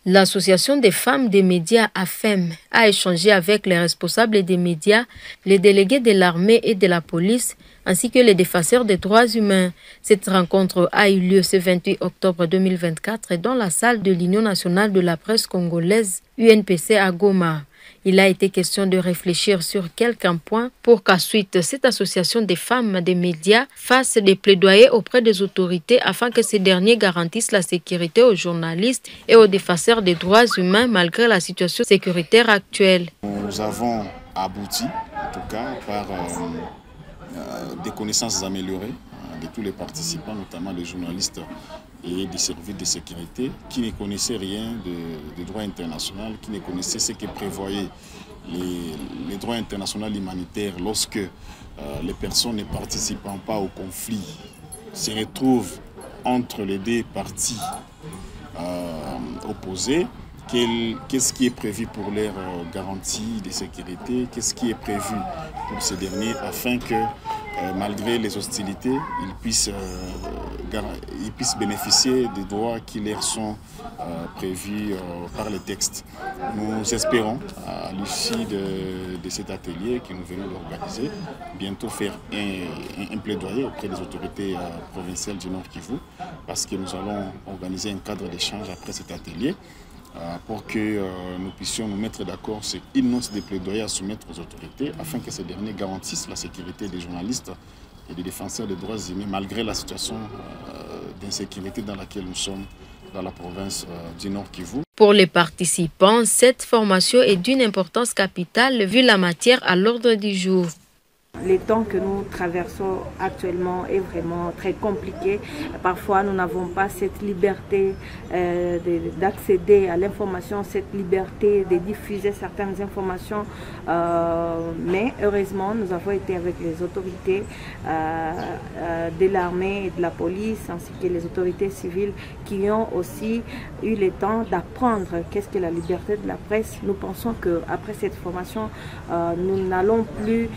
L'association des femmes des médias AFEM a échangé avec les responsables des médias, les délégués de l'armée et de la police, ainsi que les défenseurs des droits humains. Cette rencontre a eu lieu ce 28 octobre 2024 dans la salle de l'Union nationale de la presse congolaise, UNPC à Goma. Il a été question de réfléchir sur quelques points pour qu'ensuite cette association des femmes des médias fasse des plaidoyers auprès des autorités afin que ces derniers garantissent la sécurité aux journalistes et aux défenseurs des droits humains malgré la situation sécuritaire actuelle. Nous avons abouti, en tout cas, par des connaissances améliorées de tous les participants, notamment les journalistes et des services de sécurité qui ne connaissaient rien de droit international, qui ne connaissaient ce que prévoyaient les droits internationaux humanitaires lorsque les personnes ne participant pas au conflit se retrouvent entre les deux parties opposées. Qu'est-ce qui est prévu pour leur garantie de sécurité, qu'est-ce qui est prévu pour ces derniers afin que malgré les hostilités, ils puissent bénéficier des droits qui leur sont prévus par les textes. Nous espérons, à l'issue de cet atelier que nous venons d'organiser, bientôt faire un plaidoyer auprès des autorités provinciales du Nord Kivu, parce que nous allons organiser un cadre d'échange après cet atelier, pour que nous puissions nous mettre d'accord sur une note de plaidoyer à soumettre aux autorités afin que ces derniers garantissent la sécurité des journalistes et des défenseurs des droits humains malgré la situation d'insécurité dans laquelle nous sommes dans la province du Nord Kivu. Pour les participants, cette formation est d'une importance capitale vu la matière à l'ordre du jour. Les temps que nous traversons actuellement est vraiment très compliqué. Parfois, nous n'avons pas cette liberté d'accéder à l'information, cette liberté de diffuser certaines informations. Mais heureusement, nous avons été avec les autorités de l'armée et de la police, ainsi que les autorités civiles qui ont aussi eu le temps d'apprendre qu'est-ce que la liberté de la presse. Nous pensons qu'après cette formation, nous n'allons plus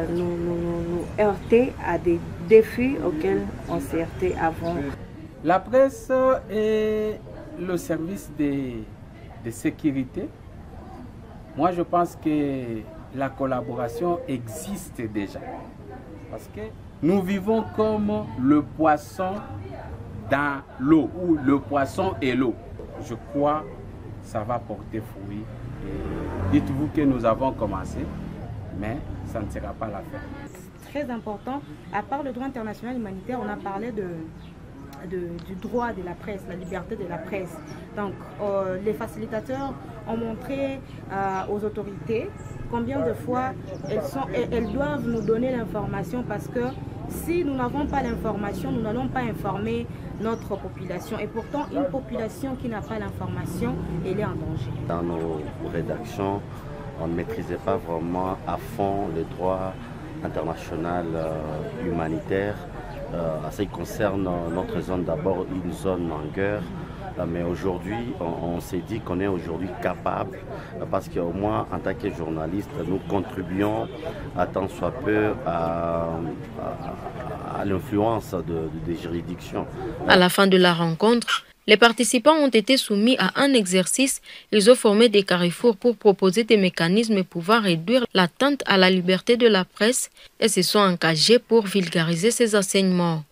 nous heurter à des défis auxquels on s'est heurté avant. La presse est le service de sécurité. Moi, je pense que la collaboration existe déjà. Parce que nous vivons comme le poisson dans l'eau, ou le poisson et l'eau. Je crois que ça va porter fruit. Dites-vous que nous avons commencé, mais ça ne sera pas la fin. C'est très important. À part le droit international humanitaire, on a parlé du droit de la presse, la liberté de la presse. Donc, les facilitateurs ont montré aux autorités combien de fois elles doivent nous donner l'information, parce que si nous n'avons pas l'information, nous n'allons pas informer notre population. Et pourtant, une population qui n'a pas l'information, elle est en danger. Dans nos rédactions, on ne maîtrisait pas vraiment à fond le droit international humanitaire. En ce qui concerne notre zone, d'abord une zone en guerre. Mais aujourd'hui, on s'est dit qu'on est aujourd'hui capable, parce qu'au moins en tant que journaliste, nous contribuons à tant soit peu à l'influence des juridictions. À la fin de la rencontre, les participants ont été soumis à un exercice. Ils ont formé des carrefours pour proposer des mécanismes pouvant réduire l'atteinte à la liberté de la presse et se sont engagés pour vulgariser ces enseignements.